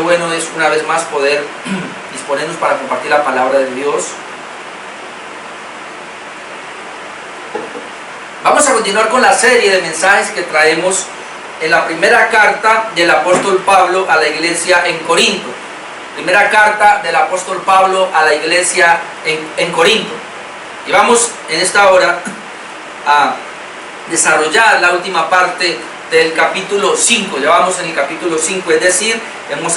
qué bueno es una vez más poder disponernos para compartir la palabra de Dios. Vamos a continuar con la serie de mensajes que traemos en la primera carta del apóstol Pablo a la iglesia en Corinto. Primera carta del apóstol Pablo a la iglesia en Corinto. Y vamos en esta hora a desarrollar la última parte del capítulo 5. Ya vamos en el capítulo 5, es decir,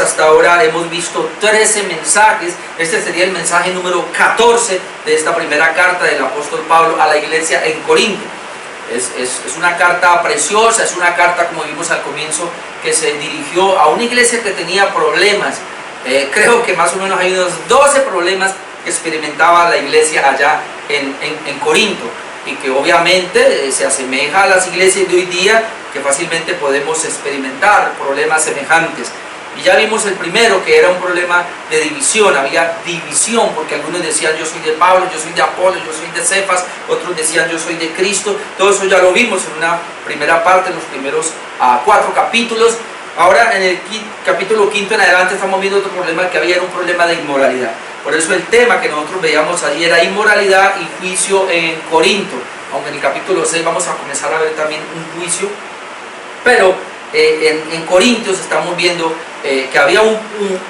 hasta ahora hemos visto 13 mensajes. Este sería el mensaje número 14 de esta primera carta del apóstol Pablo a la iglesia en Corinto. Es una carta preciosa, es una carta, como vimos al comienzo, que se dirigió a una iglesia que tenía problemas. Creo que más o menos hay unos 12 problemas que experimentaba la iglesia allá en Corinto, y que obviamente se asemeja a las iglesias de hoy día, que fácilmente podemos experimentar problemas semejantes. Y ya vimos el primero, que era un problema de división. Había división, porque algunos decían yo soy de Pablo, yo soy de Apolo, yo soy de Cefas, otros decían yo soy de Cristo. Todo eso ya lo vimos en una primera parte, en los primeros 4 capítulos. Ahora en el capítulo 5 en adelante estamos viendo otro problema que había, era un problema de inmoralidad. Por eso el tema que nosotros veíamos allí era inmoralidad y juicio en Corinto. Aunque en el capítulo 6 vamos a comenzar a ver también un juicio. Pero en Corintios estamos viendo que había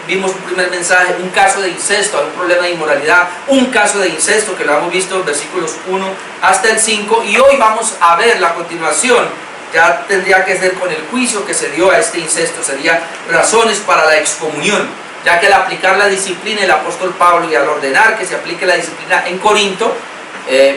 vimos un primer mensaje, un caso de incesto, un problema de inmoralidad, un caso de incesto que lo hemos visto en versículos 1 hasta el 5. Y hoy vamos a ver la continuación. Ya tendría que ser con el juicio que se dio a este incesto, sería razones para la excomunión, ya que al aplicar la disciplina el apóstol Pablo y al ordenar que se aplique la disciplina en Corinto,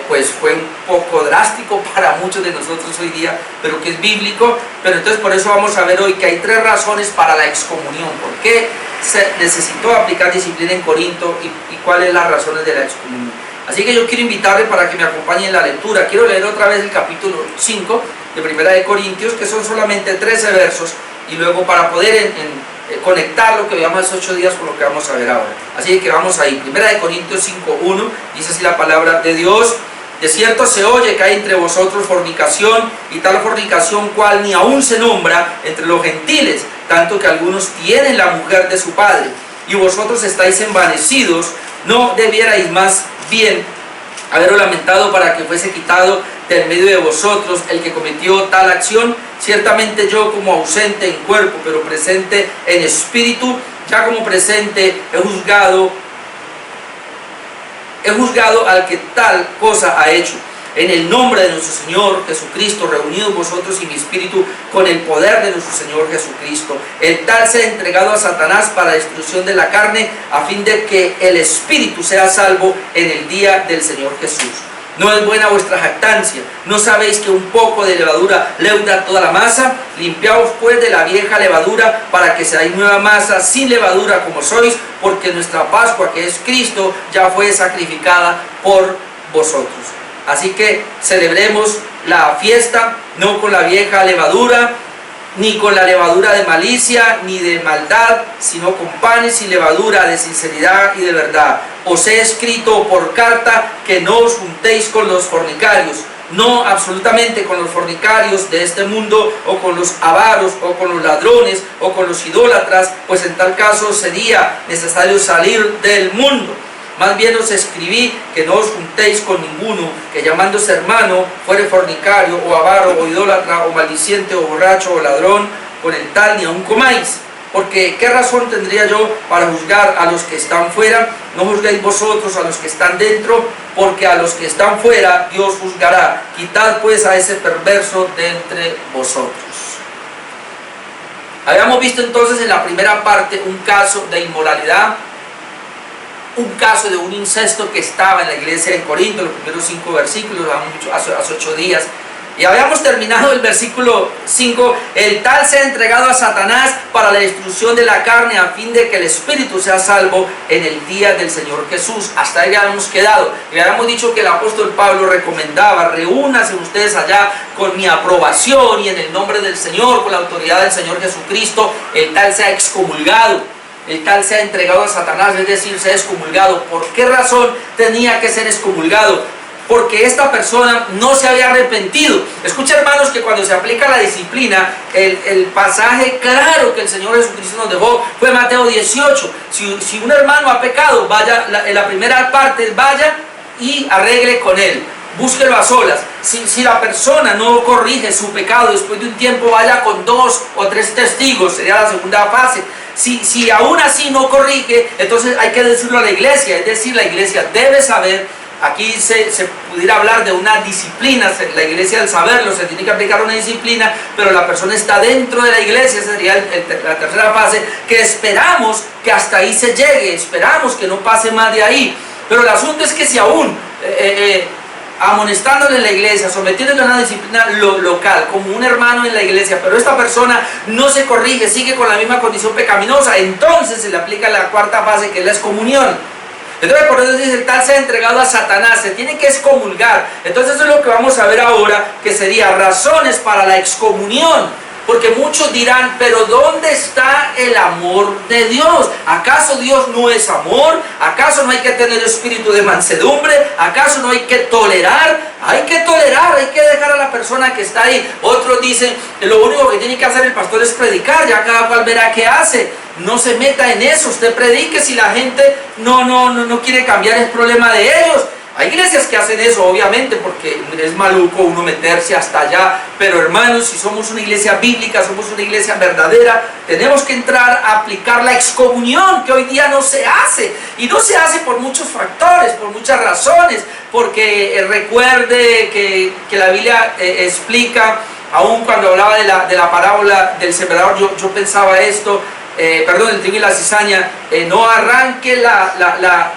pues fue un poco drástico para muchos de nosotros hoy día, pero que es bíblico. Pero entonces por eso vamos a ver hoy que hay 3 razones para la excomunión. ¿Por qué se necesitó aplicar disciplina en Corinto y cuáles las razones de la excomunión? Así que yo quiero invitarle para que me acompañe en la lectura. Quiero leer otra vez el capítulo 5 de Primera de Corintios, que son solamente 13 versos, y luego para poder conectar lo que veamos hace 8 días con lo que vamos a ver ahora. Así que vamos ahí. Primera de Corintios 5:1, dice así la palabra de Dios: de cierto se oye que hay entre vosotros fornicación, y tal fornicación cual ni aún se nombra entre los gentiles, tanto que algunos tienen la mujer de su padre, y vosotros estáis envanecidos. ¿No debierais más bien haberos lamentado para que fuese quitado del medio de vosotros el que cometió tal acción? Ciertamente yo, como ausente en cuerpo, pero presente en espíritu, ya como presente he juzgado al que tal cosa ha hecho. En el nombre de nuestro Señor Jesucristo, reunidos vosotros y mi espíritu con el poder de nuestro Señor Jesucristo, el tal sea entregado a Satanás para destrucción de la carne, a fin de que el espíritu sea salvo en el día del Señor Jesús. ¿No es buena vuestra jactancia? ¿No sabéis que un poco de levadura leuda toda la masa? Limpiaos pues de la vieja levadura, para que seáis nueva masa, sin levadura como sois, porque nuestra Pascua, que es Cristo, ya fue sacrificada por vosotros. Así que celebremos la fiesta no con la vieja levadura, ni con la levadura de malicia, ni de maldad, sino con panes y levadura de sinceridad y de verdad. Os he escrito por carta que no os juntéis con los fornicarios, no absolutamente con los fornicarios de este mundo, o con los avaros, o con los ladrones, o con los idólatras, pues en tal caso sería necesario salir del mundo. Más bien os escribí que no os juntéis con ninguno que, llamándose hermano, fuere fornicario, o avaro, o idólatra, o maldiciente, o borracho, o ladrón. Con el tal ni aun comáis. Porque ¿qué razón tendría yo para juzgar a los que están fuera? No juzguéis vosotros a los que están dentro, porque a los que están fuera Dios juzgará. Quitad pues a ese perverso de entre vosotros. Habíamos visto entonces en la primera parte un caso de inmoralidad, un caso de un incesto que estaba en la iglesia de Corinto, los primeros 5 versículos, hace 8 días. Y habíamos terminado el versículo 5, el tal sea entregado a Satanás para la destrucción de la carne, a fin de que el espíritu sea salvo en el día del Señor Jesús. Hasta ahí habíamos quedado. Y habíamos dicho que el apóstol Pablo recomendaba: reúnanse ustedes allá con mi aprobación y en el nombre del Señor, con la autoridad del Señor Jesucristo, el tal sea excomulgado. El tal sea entregado a Satanás, es decir, sea excomulgado. ¿Por qué razón tenía que ser excomulgado? porque esta persona no se había arrepentido. Escucha, hermanos, que cuando se aplica la disciplina, el pasaje claro que el Señor Jesucristo nos dejó fue Mateo 18. Si un hermano ha pecado, vaya, en la primera parte, vaya y arregle con él. Búsquelo a solas. Si la persona no corrige su pecado, después de un tiempo vaya con 2 o 3 testigos, sería la segunda fase. Si aún así no corrige, entonces hay que decirlo a la iglesia, es decir, la iglesia debe saber. Aquí se pudiera hablar de una disciplina, la iglesia al saberlo se tiene que aplicar una disciplina, pero la persona está dentro de la iglesia, esa sería la tercera fase, que esperamos que hasta ahí se llegue, esperamos que no pase más de ahí. Pero el asunto es que si aún amonestándole en la iglesia, sometiéndole a una disciplina local, como un hermano en la iglesia, pero esta persona no se corrige, sigue con la misma condición pecaminosa, entonces se le aplica la cuarta fase, que es la excomunión. Entonces por eso dice, el tal se ha entregado a Satanás, se tiene que excomulgar. Entonces eso es lo que vamos a ver ahora, que sería razones para la excomunión. Porque muchos dirán, pero ¿dónde está el amor de Dios? ¿Acaso Dios no es amor? ¿Acaso no hay que tener espíritu de mansedumbre? ¿Acaso no hay que tolerar? Hay que tolerar, hay que dejar a la persona que está ahí. Otros dicen, lo único que tiene que hacer el pastor es predicar, ya cada cual verá qué hace. No se meta en eso, usted predique, si la gente no quiere cambiar, es problema de ellos. Hay iglesias que hacen eso, obviamente, porque es maluco uno meterse hasta allá. Pero hermanos, si somos una iglesia bíblica, somos una iglesia verdadera, tenemos que entrar a aplicar la excomunión, que hoy día no se hace. Y no se hace por muchos factores, por muchas razones. Porque recuerde que la Biblia explica, aún cuando hablaba de la parábola del sembrador, yo pensaba esto. Perdón, el trigo y la cizaña, no arranque la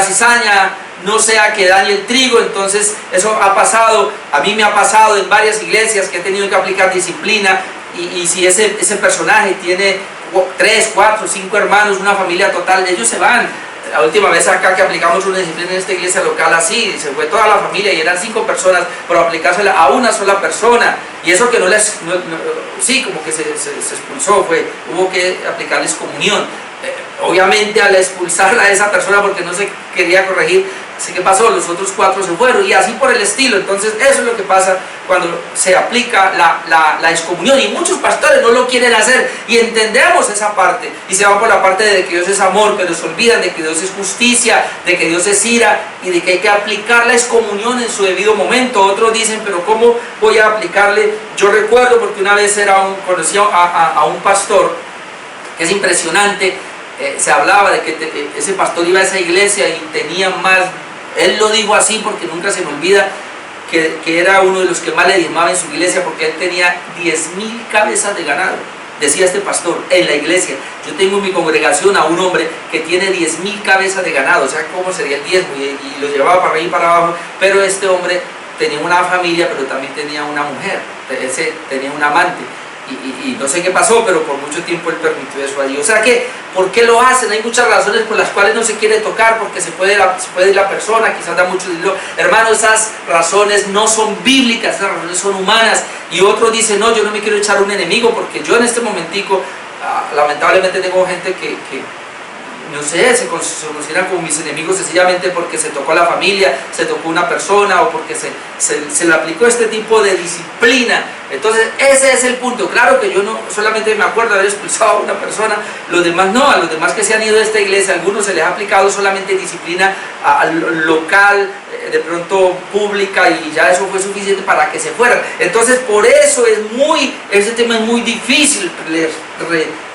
cizaña, no sea que dañe el trigo. Entonces eso ha pasado, a mí me ha pasado en varias iglesias que he tenido que aplicar disciplina, y si ese personaje tiene 3, 4, 5 hermanos, una familia total, ellos se van. La última vez acá que aplicamos una disciplina en esta iglesia local así, se fue toda la familia y eran 5 personas por aplicársela a una sola persona. Y eso que sí, como que se expulsó, hubo que aplicarles comunión. Obviamente al expulsarla a esa persona porque no se quería corregir, así que pasó, los otros 4 se fueron y así por el estilo. Entonces eso es lo que pasa cuando se aplica la excomunión, y muchos pastores no lo quieren hacer, y entendemos esa parte y se van por la parte de que Dios es amor, pero se olvidan de que Dios es justicia, de que Dios es ira y de que hay que aplicar la excomunión en su debido momento. Otros dicen, pero ¿cómo voy a aplicarle? Yo recuerdo, porque una vez conocí a un pastor que es impresionante. Se hablaba de que ese pastor iba a esa iglesia y tenía más, él lo dijo así porque nunca se me olvida, que era uno de los que más le diezmaba en su iglesia, porque él tenía 10,000 cabezas de ganado. Decía este pastor, en la iglesia, yo tengo en mi congregación a un hombre que tiene 10,000 cabezas de ganado. O sea, ¿cómo sería el diezmo? Y lo llevaba para arriba y para abajo. Pero este hombre tenía una familia, pero también tenía una mujer, tenía un amante. Y no sé qué pasó, pero por mucho tiempo él permitió eso allí. O sea que, ¿por qué lo hacen? Hay muchas razones por las cuales no se quiere tocar, porque se puede ir la persona, quizás da mucho dinero. Hermanos, esas razones no son bíblicas, esas razones son humanas. Y otros dicen, no, yo no me quiero echar un enemigo, porque yo en este momentico, lamentablemente tengo gente que no sé, se consideran como mis enemigos sencillamente porque se tocó a la familia, se tocó una persona, o porque se le aplicó este tipo de disciplina. Entonces ese es el punto. Claro que yo no solamente me acuerdo de haber expulsado a una persona, los demás no. A los demás que se han ido de esta iglesia, a algunos se les ha aplicado solamente disciplina local, de pronto pública, y ya eso fue suficiente para que se fueran. Entonces por eso ese tema es muy difícil.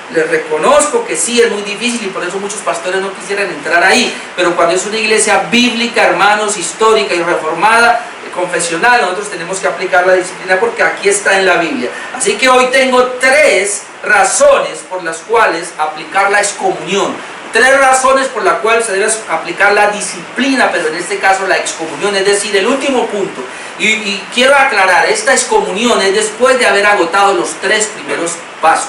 Les reconozco que sí, es muy difícil, y por eso muchos pastores no quisieran entrar ahí. Pero cuando es una iglesia bíblica, hermanos, histórica y reformada, confesional, nosotros tenemos que aplicar la disciplina, porque aquí está en la Biblia. Así que hoy tengo 3 razones por las cuales aplicar la excomunión. 3 razones por las cuales se debe aplicar la disciplina, pero en este caso la excomunión, es decir, el último punto. Y quiero aclarar, esta excomunión es después de haber agotado los 3 primeros pasos.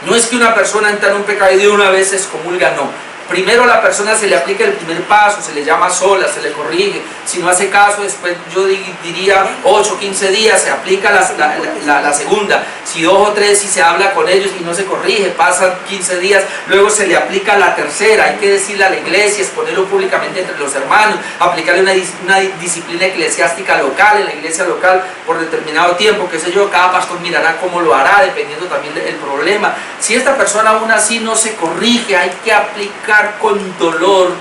No es que una persona entra en un pecado y de una vez se excomulga, no. Primero a la persona se le aplica el primer paso, se le llama sola, se le corrige. Si no hace caso, después yo diría 8 o 15 días, se aplica la segunda. Si 2 o 3, si se habla con ellos y no se corrige, pasan 15 días, luego se le aplica la tercera. Hay que decirle a la iglesia, exponerlo públicamente entre los hermanos, aplicarle una disciplina eclesiástica local, en la iglesia local, por determinado tiempo, qué sé yo. Cada pastor mirará cómo lo hará, dependiendo también del problema. Si esta persona aún así no se corrige, hay que aplicar con dolor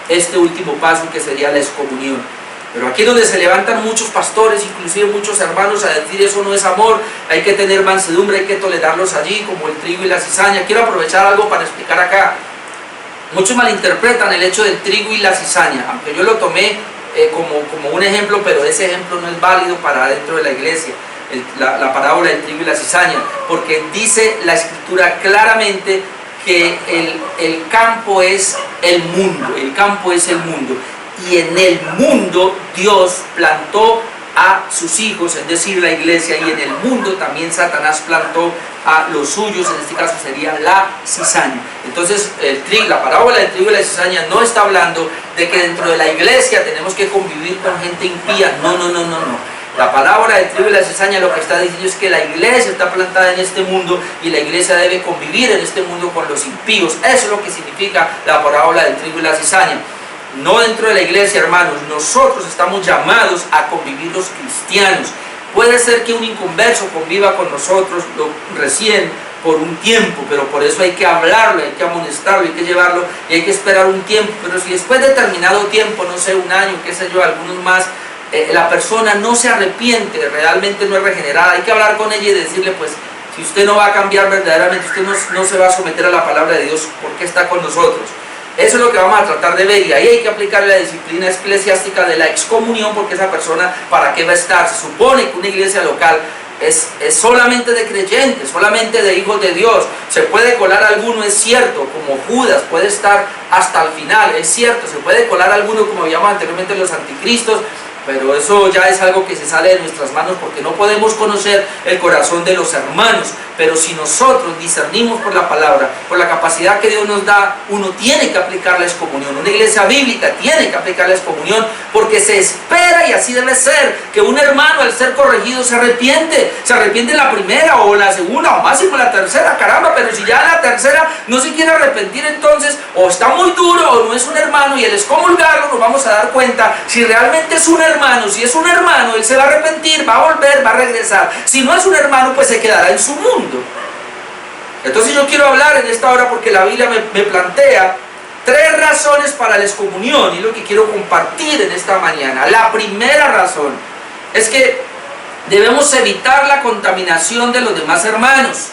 este último paso, que sería la excomunión. Pero aquí es donde se levantan muchos pastores, inclusive muchos hermanos, a decir eso no es amor, hay que tener mansedumbre, hay que tolerarlos allí como el trigo y la cizaña. Quiero aprovechar algo para explicar acá. Muchos malinterpretan el hecho del trigo y la cizaña, aunque yo lo tomé como un ejemplo, pero ese ejemplo no es válido para dentro de la iglesia. La parábola del trigo y la cizaña, porque dice la escritura claramente que el campo es el mundo, y en el mundo Dios plantó a sus hijos, es decir, la iglesia, y en el mundo también Satanás plantó a los suyos, en este caso sería la cizaña. Entonces la parábola del trigo y la cizaña no está hablando de que dentro de la iglesia tenemos que convivir con gente impía, no. La parábola del trigo y la cizaña lo que está diciendo es que la iglesia está plantada en este mundo y la iglesia debe convivir en este mundo con los impíos. Eso es lo que significa la parábola del trigo y la cizaña. No dentro de la iglesia, hermanos, nosotros estamos llamados a convivir los cristianos. Puede ser que un inconverso conviva con nosotros recién por un tiempo, pero por eso hay que hablarlo, hay que amonestarlo, hay que llevarlo y hay que esperar un tiempo. Pero si después de determinado tiempo, no sé, un año, qué sé yo, algunos más, la persona no se arrepiente, realmente no es regenerada, hay que hablar con ella y decirle, pues, si usted no va a cambiar verdaderamente, usted no se va a someter a la palabra de Dios, ¿por qué está con nosotros? Eso es lo que vamos a tratar de ver, y ahí hay que aplicar la disciplina eclesiástica de la excomunión, porque esa persona, ¿para qué va a estar? Se supone que una iglesia local es solamente de creyentes, solamente de hijos de Dios. Se puede colar alguno, es cierto, como Judas, puede estar hasta el final, es cierto, se puede colar alguno, como llamamos anteriormente los anticristos, pero eso ya es algo que se sale de nuestras manos, porque no podemos conocer el corazón de los hermanos. Pero si nosotros discernimos por la palabra, por la capacidad que Dios nos da, uno tiene que aplicar la excomunión. Una iglesia bíblica tiene que aplicar la excomunión, porque se espera, y así debe ser, que un hermano al ser corregido se arrepiente en la primera o la segunda o máximo la tercera, caramba. Pero si ya en la tercera no se quiere arrepentir, entonces o está muy duro o no es un hermano, y al excomulgarlo nos vamos a dar cuenta si realmente es un hermano. Si es un hermano, él se va a arrepentir, va a volver, va a regresar. Si no es un hermano, pues se quedará en su mundo. Entonces yo quiero hablar en esta hora, porque la Biblia me plantea 3 razones para la excomunión, y lo que quiero compartir en esta mañana. La primera razón es que debemos evitar la contaminación de los demás hermanos.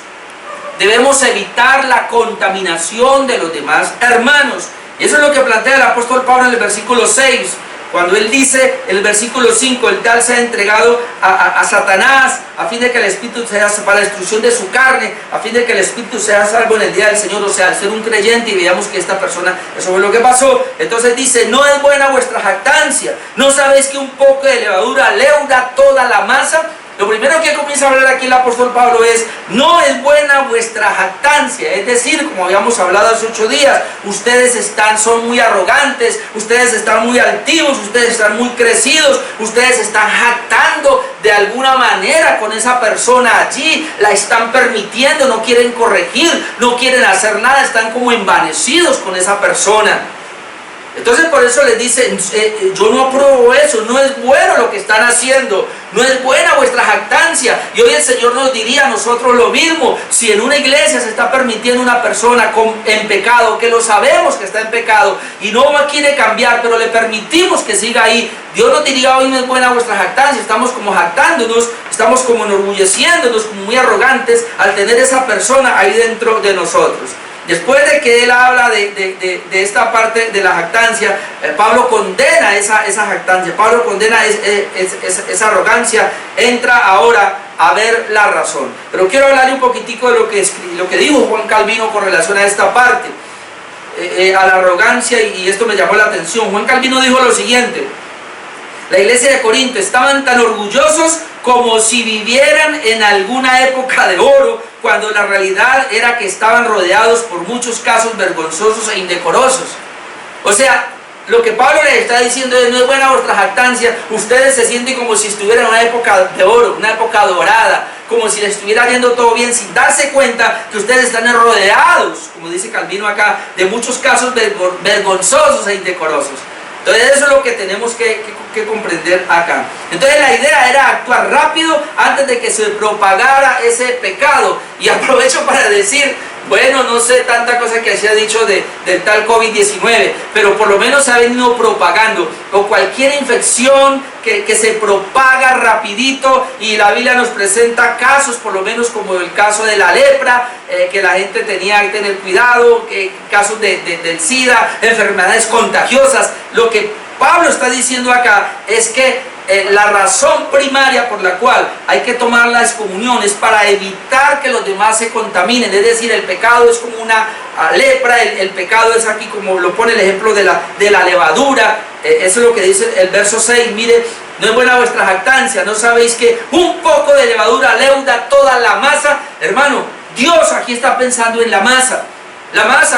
Debemos evitar la contaminación de los demás hermanos. Y eso es lo que plantea el apóstol Pablo en el versículo 6. Cuando él dice en el versículo 5, el tal se ha entregado a Satanás a fin de que el espíritu sea para la destrucción de su carne, a fin de que el espíritu sea salvo en el día del Señor. O sea, al ser un creyente, y veamos que esta persona, eso fue lo que pasó. Entonces dice, no es buena vuestra jactancia, ¿no sabéis que un poco de levadura leuda toda la masa? Lo primero que comienza a hablar aquí el apóstol Pablo es, no es buena vuestra jactancia. Es decir, como habíamos hablado hace 8 días, ustedes son muy arrogantes, ustedes están muy altivos, ustedes están muy crecidos, ustedes están jactando de alguna manera con esa persona allí, la están permitiendo, no quieren corregir, no quieren hacer nada, están como envanecidos con esa persona. Entonces por eso les dice, yo no apruebo eso, no es bueno lo que están haciendo, no es buena vuestra jactancia. Y hoy el Señor nos diría a nosotros lo mismo. Si en una iglesia se está permitiendo una persona en pecado, que lo sabemos que está en pecado y no quiere cambiar, pero le permitimos que siga ahí, Dios nos diría, hoy no es buena vuestra jactancia. Estamos como jactándonos, estamos como enorgulleciéndonos, como muy arrogantes al tener esa persona ahí dentro de nosotros. Después de que él habla de esta parte de la jactancia, Pablo condena esa jactancia, Pablo condena esa arrogancia. Entra ahora a ver la razón. Pero quiero hablarle un poquitico de lo que dijo Juan Calvino con relación a esta parte, a la arrogancia, y esto me llamó la atención. Juan Calvino dijo lo siguiente: la iglesia de Corinto estaban tan orgullosos como si vivieran en alguna época de oro, cuando la realidad era que estaban rodeados por muchos casos vergonzosos e indecorosos. O sea, lo que Pablo les está diciendo es: no es buena vuestra jactancia, ustedes se sienten como si estuvieran en una época de oro, una época dorada, como si les estuviera yendo todo bien, sin darse cuenta que ustedes están rodeados, como dice Calvino acá, de muchos casos vergonzosos e indecorosos. Entonces eso es lo que tenemos que comprender acá. Entonces la idea era actuar rápido antes de que se propagara ese pecado. Y aprovecho para decir, bueno, no sé tanta cosa que se ha dicho del tal COVID-19, pero por lo menos se ha venido propagando. O cualquier infección que se propaga rapidito, y la Biblia nos presenta casos, por lo menos como el caso de la lepra, que la gente tenía que tener cuidado, casos del SIDA, enfermedades contagiosas. Lo que Pablo está diciendo acá es que la razón primaria por la cual hay que tomar la excomunión es para evitar que los demás se contaminen. Es decir, el pecado es como una lepra, el pecado es aquí, como lo pone el ejemplo de la levadura. Eso es lo que dice el verso 6, mire: no es buena vuestra jactancia, ¿no sabéis que un poco de levadura leuda toda la masa? Hermano, Dios aquí está pensando en la masa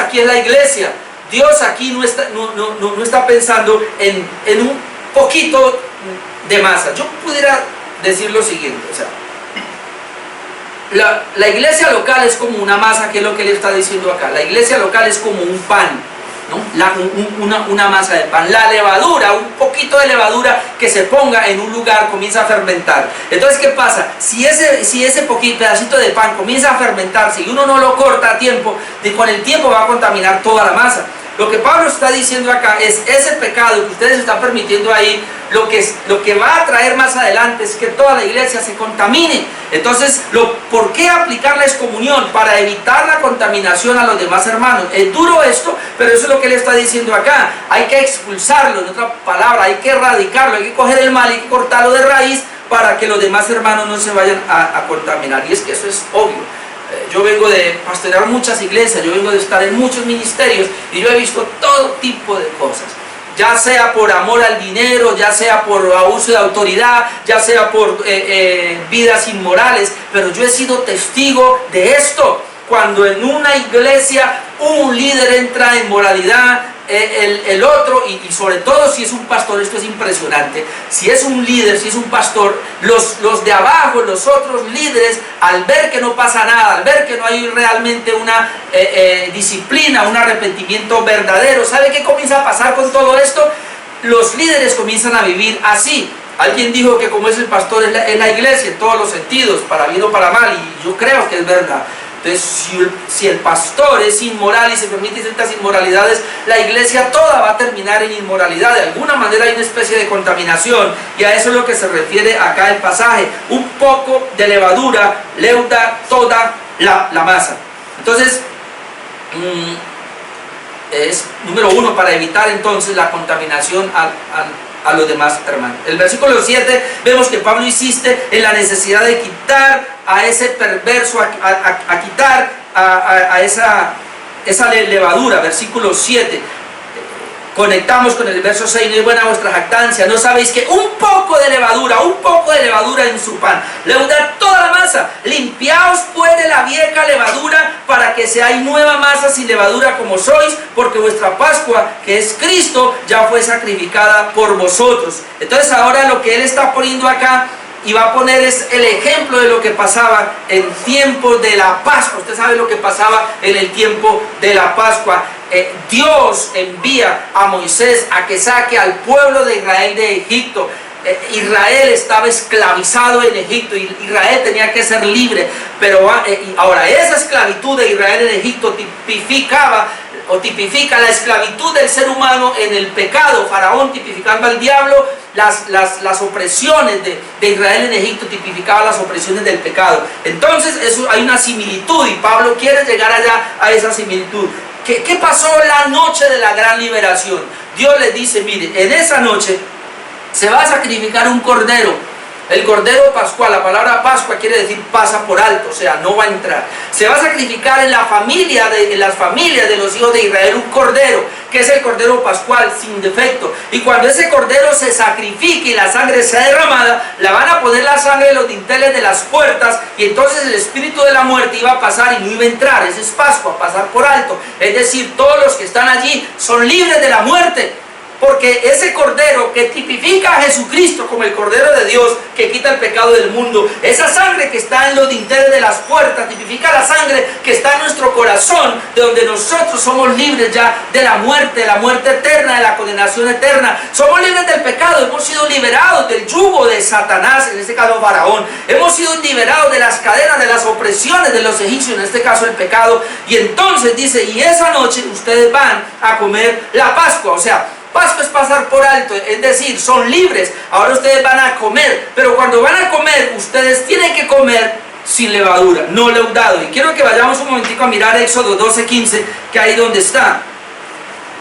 aquí es la iglesia. Dios aquí no está pensando en un poquito de masa. Yo pudiera decir lo siguiente, o sea, la iglesia local es como una masa, que es lo que él está diciendo acá. La iglesia local es como un pan, ¿no? Una masa de pan. La levadura, un poquito de levadura que se ponga en un lugar, comienza a fermentar. Entonces, ¿qué pasa? Si ese pedacito de pan comienza a fermentarse y uno no lo corta a tiempo, con el tiempo va a contaminar toda la masa. Lo que Pablo está diciendo acá es: ese pecado que ustedes están permitiendo ahí, lo que va a traer más adelante es que toda la iglesia se contamine. Entonces, ¿por qué aplicar la excomunión? Para evitar la contaminación a los demás hermanos. Es duro esto, pero eso es lo que él está diciendo acá. Hay que expulsarlo, en otra palabra, hay que erradicarlo, hay que coger el mal, hay que cortarlo de raíz para que los demás hermanos no se vayan a contaminar. Y es que eso es obvio. Yo vengo de pastorear muchas iglesias, yo vengo de estar en muchos ministerios, y yo he visto todo tipo de cosas, ya sea por amor al dinero, ya sea por abuso de autoridad, ya sea por vidas inmorales, pero yo he sido testigo de esto. Cuando en una iglesia un líder entra en moralidad, el otro, y sobre todo si es un pastor, esto es impresionante, si es un líder, si es un pastor, los de abajo, los otros líderes, al ver que no pasa nada, al ver que no hay realmente una disciplina, un arrepentimiento verdadero, ¿sabe qué comienza a pasar con todo esto? Los líderes comienzan a vivir así. Alguien dijo que como es el pastor es la iglesia en todos los sentidos, para bien o para mal, y yo creo que es verdad. Entonces, si el pastor es inmoral y se permite ciertas inmoralidades, la iglesia toda va a terminar en inmoralidad. De alguna manera hay una especie de contaminación, y a eso es lo que se refiere acá el pasaje. Un poco de levadura leuda toda la masa. Entonces, es número uno, para evitar entonces la contaminación a los demás hermanos. El versículo 7 vemos que Pablo insiste en la necesidad de quitar a ese perverso, a quitar a esa levadura. Versículo 7, conectamos con el verso 6: no es buena vuestra jactancia, ¿no sabéis que un poco de levadura en su pan leuda toda la masa? Limpiaos pues de la vieja levadura, para que seáis nueva masa sin levadura como sois, porque vuestra Pascua, que es Cristo, ya fue sacrificada por vosotros. Entonces ahora lo que él está poniendo acá, y va a poner, es el ejemplo de lo que pasaba en tiempos de la Pascua. Usted sabe lo que pasaba en el tiempo de la Pascua. Dios envía a Moisés a que saque al pueblo de Israel de Egipto. Israel estaba esclavizado en Egipto, y Israel tenía que ser libre. Pero ahora esa esclavitud de Israel en Egipto tipifica la esclavitud del ser humano en el pecado. Faraón tipificando al diablo, las opresiones de Israel en Egipto tipificaban las opresiones del pecado. Entonces hay una similitud, y Pablo quiere llegar allá a esa similitud. ¿Qué pasó la noche de la gran liberación? Dios les dice: mire, en esa noche se va a sacrificar un cordero, El cordero pascual, la palabra Pascua quiere decir pasa por alto, o sea, no va a entrar. Se va a sacrificar en las familias de los hijos de Israel un cordero, que es el cordero pascual sin defecto. Y cuando ese cordero se sacrifique y la sangre sea derramada, la van a poner la sangre de los dinteles de las puertas, y entonces el espíritu de la muerte iba a pasar y no iba a entrar. Ese es Pascua, pasar por alto. Es decir, todos los que están allí son libres de la muerte. Porque ese cordero que tipifica a Jesucristo como el cordero de Dios que quita el pecado del mundo, esa sangre que está en los dinteles de las puertas, tipifica la sangre que está en nuestro corazón, de donde nosotros somos libres ya de la muerte eterna, de la condenación eterna. Somos libres del pecado, hemos sido liberados del yugo de Satanás, en este caso Faraón. Hemos sido liberados de las cadenas, de las opresiones de los egipcios, en este caso el pecado. Y entonces dice, y esa noche ustedes van a comer la Pascua, o sea, Pascua es pasar por alto, es decir, son libres. Ahora ustedes van a comer, pero cuando van a comer, ustedes tienen que comer sin levadura, no leudado. Y quiero que vayamos un momentico a mirar Éxodo 12:15, que ahí donde está.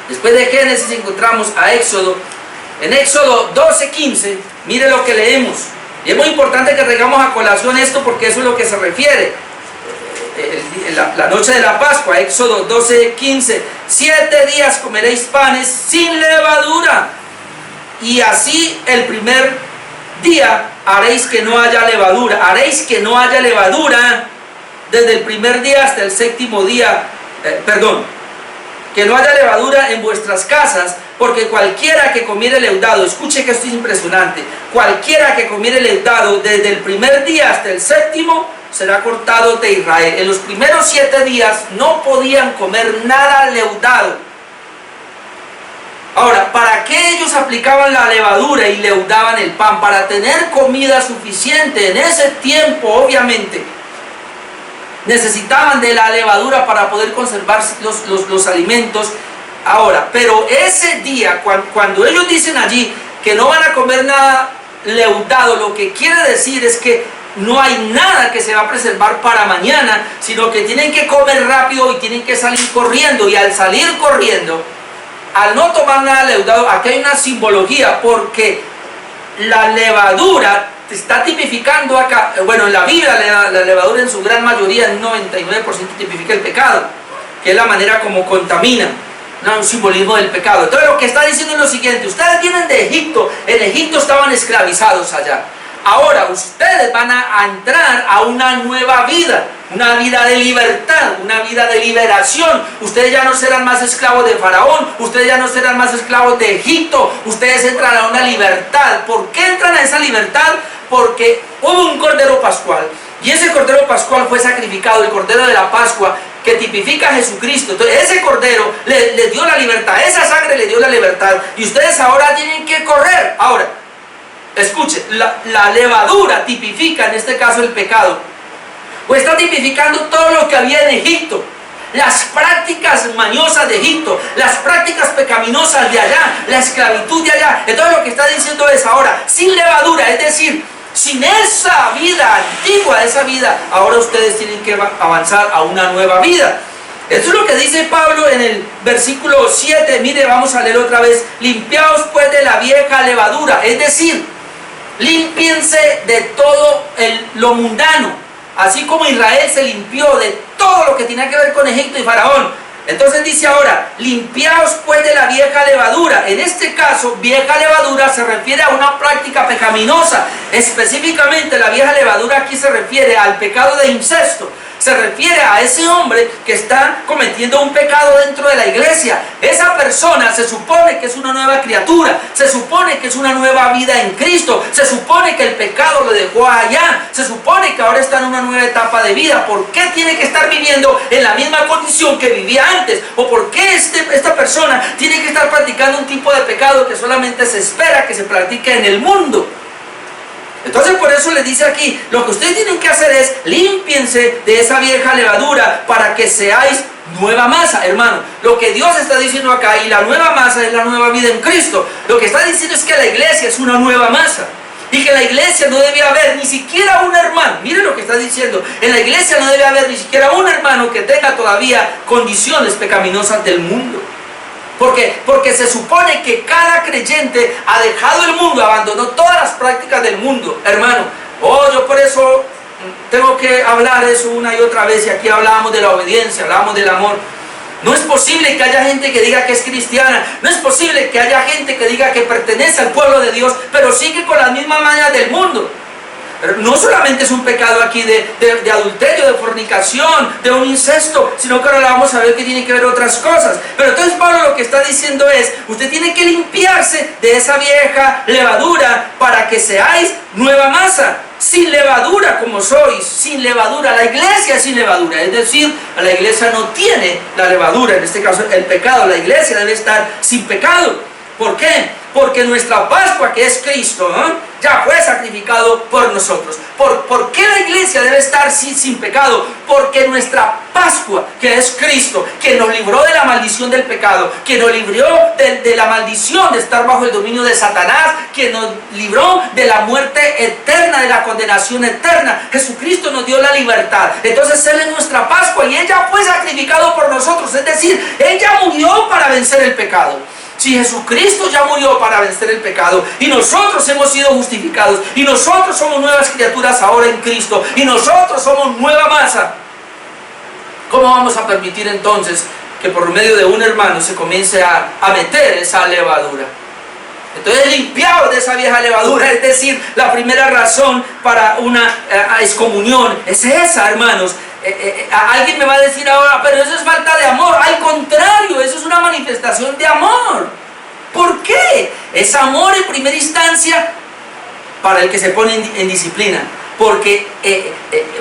Después de Génesis encontramos a Éxodo. En Éxodo 12:15, mire lo que leemos. Y es muy importante que traigamos a colación esto, porque eso es lo que se refiere. La noche de la Pascua, Éxodo 12:15, 7 días comeréis panes sin levadura, y así el primer día haréis que no haya levadura. Haréis que no haya levadura desde el primer día hasta el séptimo día, que no haya levadura en vuestras casas, porque cualquiera que comiere leudado, escuche que esto es impresionante, cualquiera que comiere leudado desde el primer día hasta el séptimo, será cortado de Israel. En los primeros 7 días no podían comer nada leudado. Ahora, ¿para qué ellos aplicaban la levadura y leudaban el pan? Para tener comida suficiente. En ese tiempo, obviamente, necesitaban de la levadura para poder conservar los alimentos. Ahora, pero ese día, cuando ellos dicen allí que no van a comer nada leudado, lo que quiere decir es que no hay nada que se va a preservar para mañana, sino que tienen que comer rápido y tienen que salir corriendo. Y al salir corriendo, al no tomar nada leudado, aquí hay una simbología, porque la levadura está tipificando acá, bueno, en la Biblia la levadura en su gran mayoría, en 99% tipifica el pecado, que es la manera como contamina. No, un simbolismo del pecado. Entonces lo que está diciendo es lo siguiente: ustedes vienen de Egipto, en Egipto estaban esclavizados allá. Ahora ustedes van a entrar a una nueva vida, una vida de libertad, una vida de liberación. Ustedes ya no serán más esclavos de Faraón, ustedes ya no serán más esclavos de Egipto, ustedes entran a una libertad. ¿Por qué entran a esa libertad? Porque hubo un cordero pascual, y ese cordero pascual fue sacrificado, el cordero de la Pascua, que tipifica a Jesucristo. Entonces ese cordero les dio la libertad, esa sangre les dio la libertad, y ustedes ahora tienen que correr. Ahora, escuche, la levadura tipifica en este caso el pecado, o está tipificando todo lo que había en Egipto, las prácticas mañosas de Egipto, las prácticas pecaminosas de allá, la esclavitud de allá. Entonces lo que está diciendo es ahora, sin levadura, es decir, sin esa vida antigua, esa vida, ahora ustedes tienen que avanzar a una nueva vida. Esto es lo que dice Pablo en el versículo 7, mire, vamos a leer otra vez: limpiaos pues de la vieja levadura, es decir, límpiense de todo lo mundano, así como Israel se limpió de todo lo que tenía que ver con Egipto y Faraón. Entonces dice ahora, limpiaos pues de la vieja levadura. En este caso, vieja levadura se refiere a una práctica pecaminosa. Específicamente la vieja levadura aquí se refiere al pecado de incesto. Se refiere a ese hombre que está cometiendo un pecado dentro de la iglesia. Esa persona se supone que es una nueva criatura, se supone que es una nueva vida en Cristo, se supone que el pecado lo dejó allá, se supone que ahora está en una nueva etapa de vida. ¿Por qué tiene que estar viviendo en la misma condición que vivía antes? ¿O por qué esta persona tiene que estar practicando un tipo de pecado que solamente se espera que se practique en el mundo? Entonces por eso les dice aquí, lo que ustedes tienen que hacer es límpiense de esa vieja levadura para que seáis nueva masa, hermano. Lo que Dios está diciendo acá, y la nueva masa es la nueva vida en Cristo. Lo que está diciendo es que la iglesia es una nueva masa, y que en la iglesia no debe haber ni siquiera un hermano. Miren lo que está diciendo: en la iglesia no debe haber ni siquiera un hermano que tenga todavía condiciones pecaminosas del mundo. Porque se supone que cada creyente ha dejado el mundo, abandonó todas las prácticas del mundo, hermano. Yo por eso tengo que hablar eso una y otra vez, y aquí hablábamos de la obediencia, hablábamos del amor. No es posible que haya gente que diga que es cristiana, no es posible que haya gente que diga que pertenece al pueblo de Dios, pero sigue con las mismas mañas del mundo. Pero no solamente es un pecado aquí de adulterio, de fornicación, de un incesto, sino que ahora vamos a ver que tiene que ver otras cosas. Pero entonces Pablo lo que está diciendo es, usted tiene que limpiarse de esa vieja levadura para que seáis nueva masa, sin levadura como sois, sin levadura. La iglesia es sin levadura, es decir, la iglesia no tiene la levadura, en este caso el pecado. La iglesia debe estar sin pecado. ¿Por qué? Porque nuestra Pascua, que es Cristo, ya fue sacrificado por nosotros. ¿Por qué la iglesia debe estar sin pecado? Porque nuestra Pascua, que es Cristo, que nos libró de la maldición del pecado, que nos libró de la maldición de estar bajo el dominio de Satanás, que nos libró de la muerte eterna, de la condenación eterna. Jesucristo nos dio la libertad. Entonces Él es nuestra Pascua y ella fue sacrificado por nosotros. Es decir, ella murió para vencer el pecado. Si Jesucristo ya murió para vencer el pecado y nosotros hemos sido justificados y nosotros somos nuevas criaturas ahora en Cristo y nosotros somos nueva masa, ¿cómo vamos a permitir entonces que por medio de un hermano se comience a meter esa levadura? Entonces, limpiados de esa vieja levadura, es decir, la primera razón para una excomunión es esa, hermanos. Alguien me va a decir ahora, pero eso es falta de amor. Al contrario, eso es una manifestación de amor. ¿Por qué? Es amor en primera instancia para el que se pone en disciplina. Porque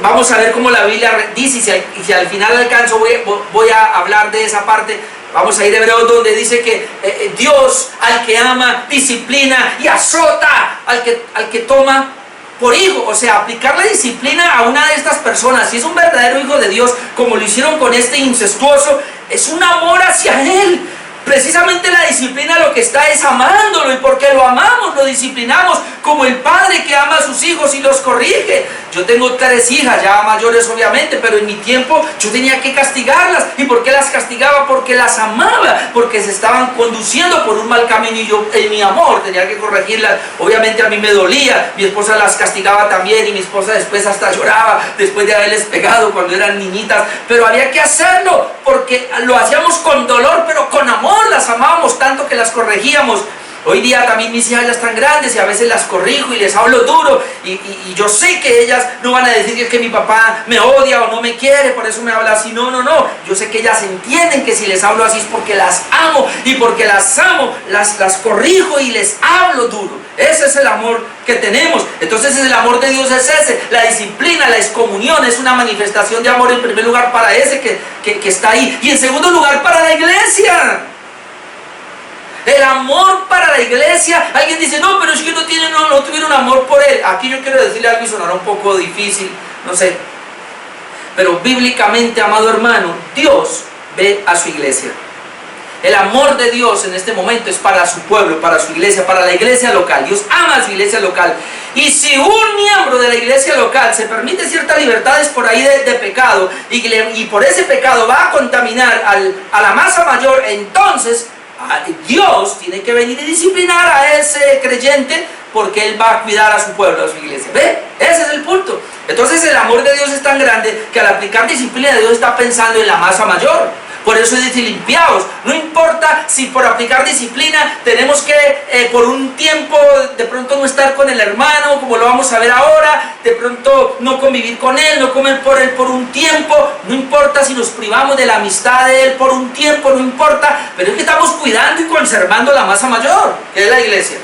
vamos a ver cómo la Biblia dice, y si al final alcanzo voy a hablar de esa parte. Vamos a ir a Hebreos, donde dice que Dios al que ama disciplina y azota al que toma por hijo. O sea, aplicar la disciplina a una de estas personas, si es un verdadero hijo de Dios, como lo hicieron con este incestuoso, es un amor hacia él. Precisamente la disciplina lo que está es amándolo, y porque lo amamos, lo disciplinamos, como el padre que ama a sus hijos y los corrige. Yo tengo 3 hijas, ya mayores obviamente, pero en mi tiempo yo tenía que castigarlas. ¿Y por qué las castigaba? Porque las amaba, porque se estaban conduciendo por un mal camino y yo en mi amor tenía que corregirlas. Obviamente a mí me dolía, mi esposa las castigaba también, y mi esposa después hasta lloraba después de haberles pegado cuando eran niñitas, pero había que hacerlo porque lo hacíamos con dolor, pero con amor. Las amábamos tanto que las corregíamos. Hoy día también mis hijas ya están grandes y a veces las corrijo y les hablo duro, y yo sé que ellas no van a decir que es que mi papá me odia o no me quiere, por eso me habla así. No, yo sé que ellas entienden que si les hablo así es porque las amo, y porque las amo, las corrijo y les hablo duro. Ese es el amor que tenemos. Entonces el amor de Dios es ese. La disciplina, la excomunión es una manifestación de amor, en primer lugar para ese que está ahí, y en segundo lugar para la iglesia. El amor para la iglesia. Alguien dice, no, pero es que no tuvieron amor por él. Aquí yo quiero decirle algo y sonará un poco difícil, no sé, pero bíblicamente, amado hermano, Dios ve a su iglesia. El amor de Dios en este momento es para su pueblo, para su iglesia, para la iglesia local. Dios ama a su iglesia local. Y si un miembro de la iglesia local se permite ciertas libertades por ahí de pecado, y por ese pecado va a contaminar a la masa mayor, entonces Dios tiene que venir y disciplinar a ese creyente, porque Él va a cuidar a su pueblo, a su iglesia. ¿Ve? Ese es el punto. Entonces el amor de Dios es tan grande que al aplicar disciplina, Dios está pensando en la masa mayor. Por eso dice limpiados. No importa si por aplicar disciplina tenemos que por un tiempo de pronto no estar con el hermano, como lo vamos a ver ahora, de pronto no convivir con él, no comer por él por un tiempo. No importa si nos privamos de la amistad de él por un tiempo, no importa, pero es que estamos cuidando y conservando la masa mayor, que es la iglesia.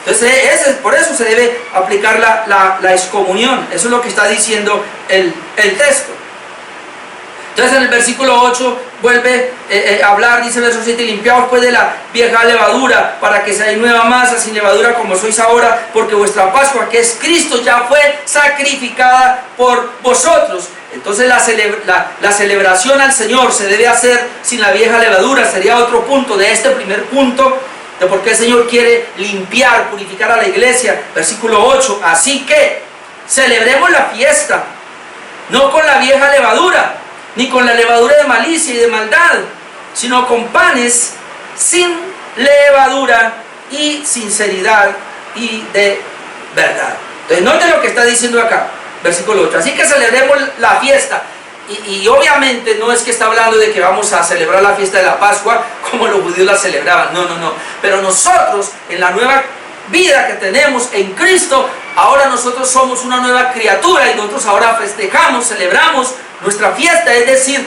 Entonces por eso se debe aplicar la excomunión. Eso es lo que está diciendo el texto. Entonces en el versículo 8 vuelve a hablar, dice el verso 7, limpiaos pues de la vieja levadura, para que seáis nueva masa, sin levadura como sois ahora, porque vuestra Pascua, que es Cristo, ya fue sacrificada por vosotros. Entonces la celebración al Señor se debe hacer sin la vieja levadura. Sería otro punto de este primer punto, de por qué el Señor quiere limpiar, purificar a la iglesia. Versículo 8, así que celebremos la fiesta, no con la vieja levadura, ni con la levadura de malicia y de maldad, sino con panes sin levadura y sinceridad y de verdad. Entonces noten lo que está diciendo acá, versículo 8. Así que celebremos la fiesta. Y obviamente no es que está hablando de que vamos a celebrar la fiesta de la Pascua como los judíos la celebraban, no. Pero nosotros, en la nueva vida que tenemos en Cristo, ahora nosotros somos una nueva criatura y nosotros ahora festejamos, celebramos nuestra fiesta. Es decir,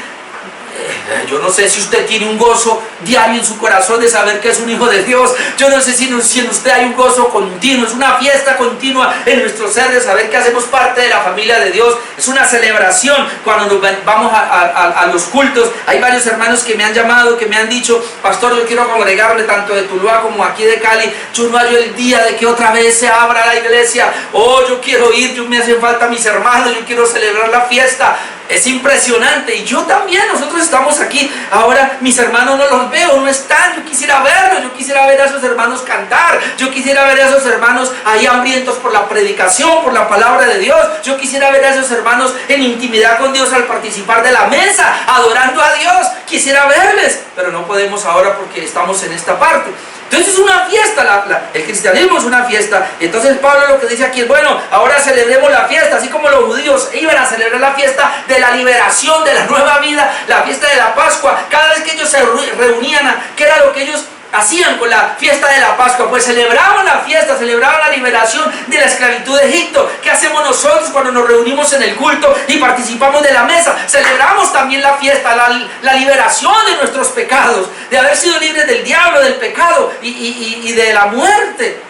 yo no sé si usted tiene un gozo diario en su corazón de saber que es un hijo de Dios. Yo no sé si en usted hay un gozo continuo. Es una fiesta continua en nuestro ser de saber que hacemos parte de la familia de Dios. Es una celebración cuando nos vamos a los cultos. Hay varios hermanos que me han llamado, que me han dicho: pastor, yo quiero congregarme tanto de Tuluá como aquí de Cali. Yo no hallo el día de que otra vez se abra la iglesia. Oh, yo quiero ir, me hacen falta mis hermanos, yo quiero celebrar la fiesta. Es impresionante, y yo también, nosotros estamos aquí, ahora mis hermanos no los veo, no están, yo quisiera verlos, yo quisiera ver a esos hermanos cantar, yo quisiera ver a esos hermanos ahí hambrientos por la predicación, por la palabra de Dios, yo quisiera ver a esos hermanos en intimidad con Dios al participar de la mesa, adorando a Dios, quisiera verles, pero no podemos ahora porque estamos en esta parte. Entonces es una fiesta, el cristianismo es una fiesta. Entonces Pablo lo que dice aquí es: bueno, ahora celebremos la fiesta, así como los judíos iban a celebrar la fiesta de la liberación, de la nueva vida, la fiesta de la Pascua. Cada vez que ellos se reunían, ¿qué era lo que ellos hacían con la fiesta de la Pascua? Pues celebraban la fiesta, celebraban la liberación de la esclavitud de Egipto. ¿Qué hacemos nosotros cuando nos reunimos en el culto y participamos de la mesa? Celebramos también la fiesta, la liberación de nuestros pecados, de haber sido libres del diablo, del pecado y de la muerte.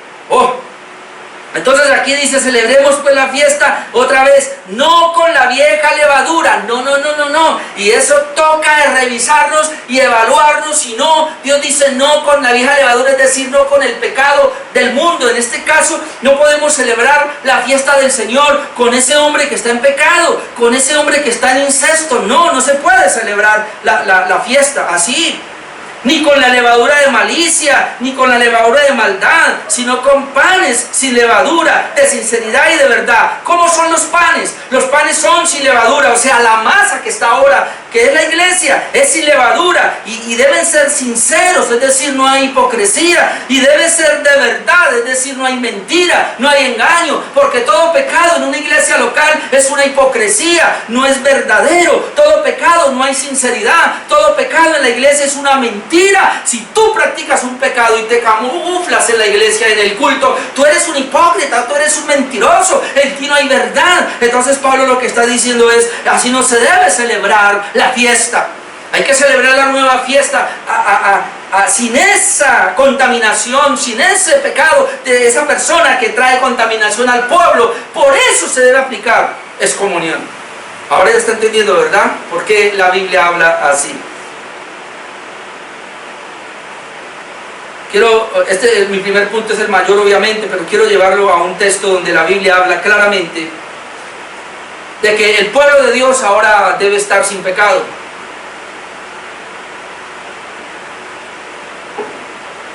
Entonces aquí dice: celebremos pues la fiesta otra vez, no con la vieja levadura, no. Y eso toca de revisarnos y evaluarnos. Si no, Dios dice no con la vieja levadura, es decir, no con el pecado del mundo. En este caso no podemos celebrar la fiesta del Señor con ese hombre que está en pecado, con ese hombre que está en incesto. No se puede celebrar la fiesta así. Ni con la levadura de malicia, ni con la levadura de maldad, sino con panes sin levadura, de sinceridad y de verdad. ¿Cómo son los panes? Los panes son sin levadura, o sea, la masa que está ahora, que es la iglesia, es sin levadura, y deben ser sinceros, es decir, no hay hipocresía, y debe ser de verdad, es decir, no hay mentira, no hay engaño, porque todo pecado en una iglesia local es una hipocresía, no es verdadero. Todo pecado, no hay sinceridad, todo pecado en la iglesia es una mentira. Si tú practicas un pecado y te camuflas en la iglesia, en el culto, tú eres un hipócrita, tú eres un mentiroso, en ti no hay verdad. Entonces Pablo lo que está diciendo es: así no se debe celebrar la fiesta. Hay que celebrar la nueva fiesta sin esa contaminación, sin ese pecado de esa persona que trae contaminación al pueblo. Por eso se debe aplicar excomunión. Ahora ya está entendiendo, ¿verdad? ¿Por qué la Biblia habla así? Mi primer punto es el mayor, obviamente, pero quiero llevarlo a un texto donde la Biblia habla claramente de que el pueblo de Dios ahora debe estar sin pecado.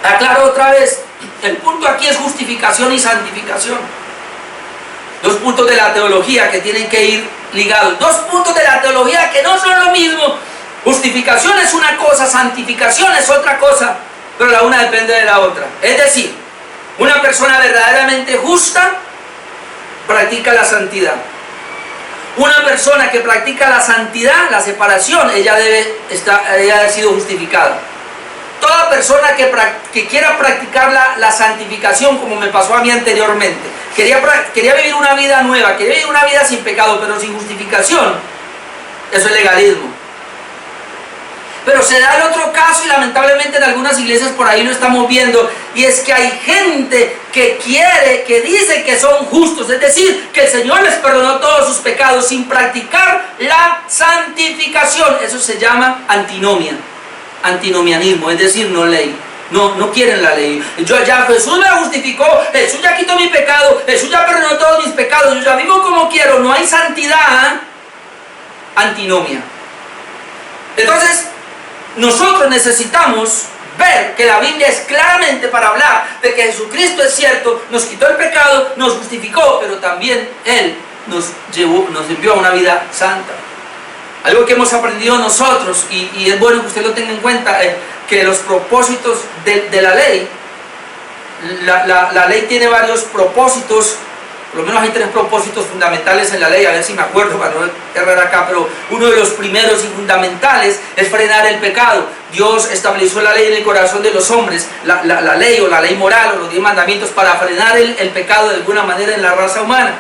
Aclaro otra vez, el punto aquí es justificación y santificación. Dos puntos de la teología que tienen que ir ligados. Dos puntos de la teología que no son lo mismo. Justificación es una cosa, santificación es otra cosa, pero la una depende de la otra. Es decir, una persona verdaderamente justa practica la santidad. Una persona que practica la santidad, la separación, ella debe haber sido justificada. Toda persona que quiera practicar la santificación, como me pasó a mí anteriormente, quería vivir una vida nueva, quería vivir una vida sin pecado, pero sin justificación, eso es legalismo. Pero se da el otro caso, y lamentablemente en algunas iglesias por ahí lo estamos viendo, y es que hay gente que dice que son justos, es decir, que el Señor les perdonó todos sus pecados sin practicar la santificación. Eso se llama antinomia, antinomianismo, es decir, no ley. No quieren la ley. Jesús me justificó, Jesús ya quitó mi pecado, Jesús ya perdonó todos mis pecados, yo ya vivo como quiero. No hay santidad, antinomia. Entonces, nosotros necesitamos ver que la Biblia es claramente para hablar de que Jesucristo es cierto, nos quitó el pecado, nos justificó, pero también Él nos envió a una vida santa. Algo que hemos aprendido nosotros, y es bueno que usted lo tenga en cuenta, que los propósitos de la ley, la ley tiene varios propósitos. Por lo menos hay 3 propósitos fundamentales en la ley, a ver si me acuerdo para no errar acá, pero uno de los primeros y fundamentales es frenar el pecado. Dios estableció la ley en el corazón de los hombres, la ley o la ley moral o los 10 mandamientos para frenar el pecado de alguna manera en la raza humana.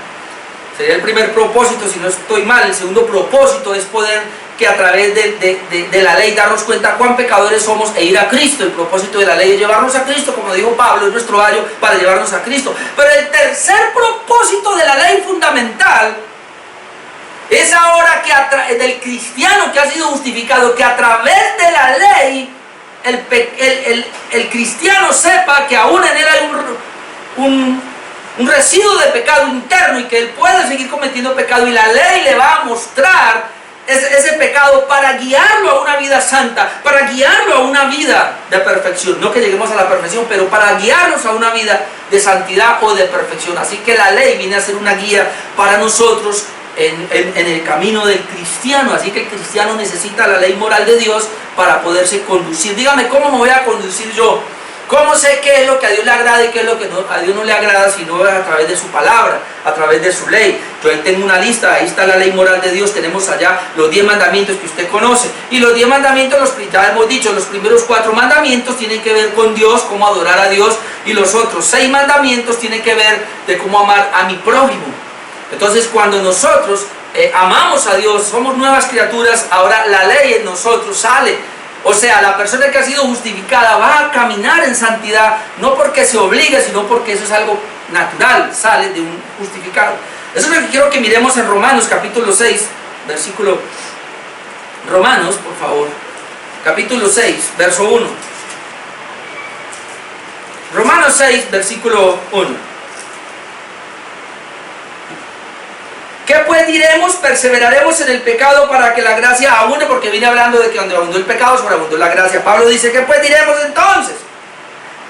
Sería el primer propósito, si no estoy mal. El segundo propósito es poder que a través de la ley darnos cuenta cuán pecadores somos e ir a Cristo. El propósito de la ley es llevarnos a Cristo, como dijo Pablo, es nuestro ayo para llevarnos a Cristo. Pero el tercer propósito de la ley fundamental es ahora que del cristiano que ha sido justificado, que a través de la ley el cristiano sepa que aún en él hay un residuo de pecado interno y que él puede seguir cometiendo pecado, y la ley le va a mostrar ese pecado para guiarlo a una vida santa, para guiarlo a una vida de perfección. No que lleguemos a la perfección, pero para guiarnos a una vida de santidad o de perfección. Así que la ley viene a ser una guía para nosotros en el camino del cristiano. Así que el cristiano necesita la ley moral de Dios para poderse conducir. Dígame, ¿cómo me voy a conducir yo? ¿Cómo sé qué es lo que a Dios le agrada y qué es lo que a Dios no le agrada? Si no es a través de su palabra, a través de su ley. Yo ahí tengo una lista, ahí está la ley moral de Dios, tenemos allá los 10 mandamientos que usted conoce. Y los 10 mandamientos, ya hemos dicho, los primeros 4 mandamientos tienen que ver con Dios, cómo adorar a Dios, y los otros 6 mandamientos tienen que ver de cómo amar a mi prójimo. Entonces, cuando nosotros amamos a Dios, somos nuevas criaturas, ahora la ley en nosotros sale. O sea, la persona que ha sido justificada va a caminar en santidad, no porque se obligue, sino porque eso es algo natural, sale de un justificado. Eso es lo que quiero que miremos en Romanos capítulo 6, versículo... Romanos, por favor, capítulo 6, verso 1. Romanos 6, versículo 1. ¿Qué pues diremos? Perseveraremos en el pecado para que la gracia abunde, porque viene hablando de que donde abundó el pecado sobreabundó la gracia. Pablo dice, ¿qué pues diremos entonces?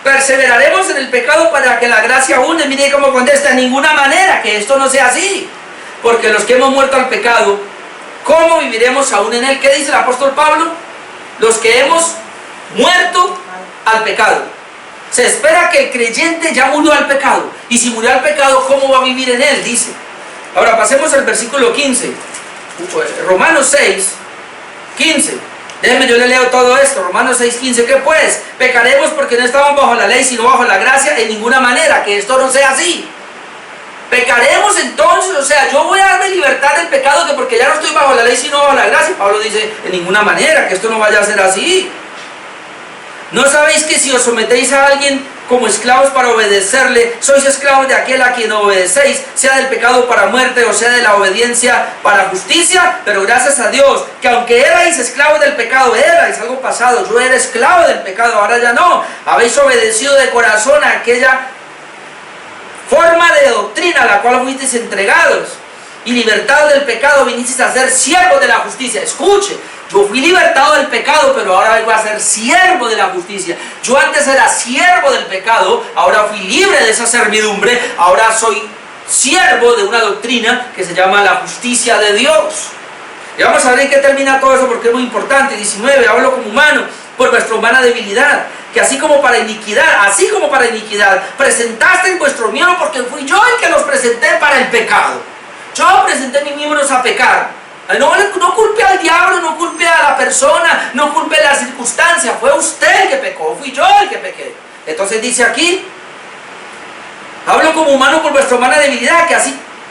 Perseveraremos en el pecado para que la gracia abunde. Mire cómo contesta, de ninguna manera, que esto no sea así. Porque los que hemos muerto al pecado, ¿cómo viviremos aún en él? ¿Qué dice el apóstol Pablo? Los que hemos muerto al pecado. Se espera que el creyente ya murió al pecado. Y si murió al pecado, ¿cómo va a vivir en él? Dice. Ahora pasemos al versículo 15, Romanos 6, 15. Déjenme, yo le leo todo esto. Romanos 6, 15. ¿Qué pues? ¿Pecaremos porque no estamos bajo la ley, sino bajo la gracia? En ninguna manera, que esto no sea así. ¿Pecaremos entonces? O sea, yo voy a darme libertad del pecado, que porque ya no estoy bajo la ley, sino bajo la gracia. Pablo dice, en ninguna manera, que esto no vaya a ser así. ¿No sabéis que si os sometéis a alguien como esclavos para obedecerle, sois esclavos de aquel a quien obedecéis, sea del pecado para muerte o sea de la obediencia para justicia? Pero gracias a Dios, que aunque erais esclavos del pecado, erais algo pasado, yo era esclavo del pecado, ahora ya no, habéis obedecido de corazón a aquella forma de doctrina a la cual fuisteis entregados, y libertados del pecado vinisteis a ser siervos de la justicia. Escuche, yo fui libertado del pecado, pero ahora voy a ser siervo de la justicia. Yo antes era siervo del pecado, ahora fui libre de esa servidumbre, ahora soy siervo de una doctrina que se llama la justicia de Dios. Y vamos a ver en qué termina todo eso, porque es muy importante. 19, hablo como humano, por vuestra humana debilidad, que así como para iniquidad, presentaste en vuestro miembro, porque fui yo el que los presenté para el pecado. Yo presenté mis miembros a pecar. No culpe al diablo, no culpe a la persona, no culpe a la circunstancia. Fue usted el que pecó, fui yo el que pequé. Entonces dice aquí, hablo como humano por vuestra humana debilidad,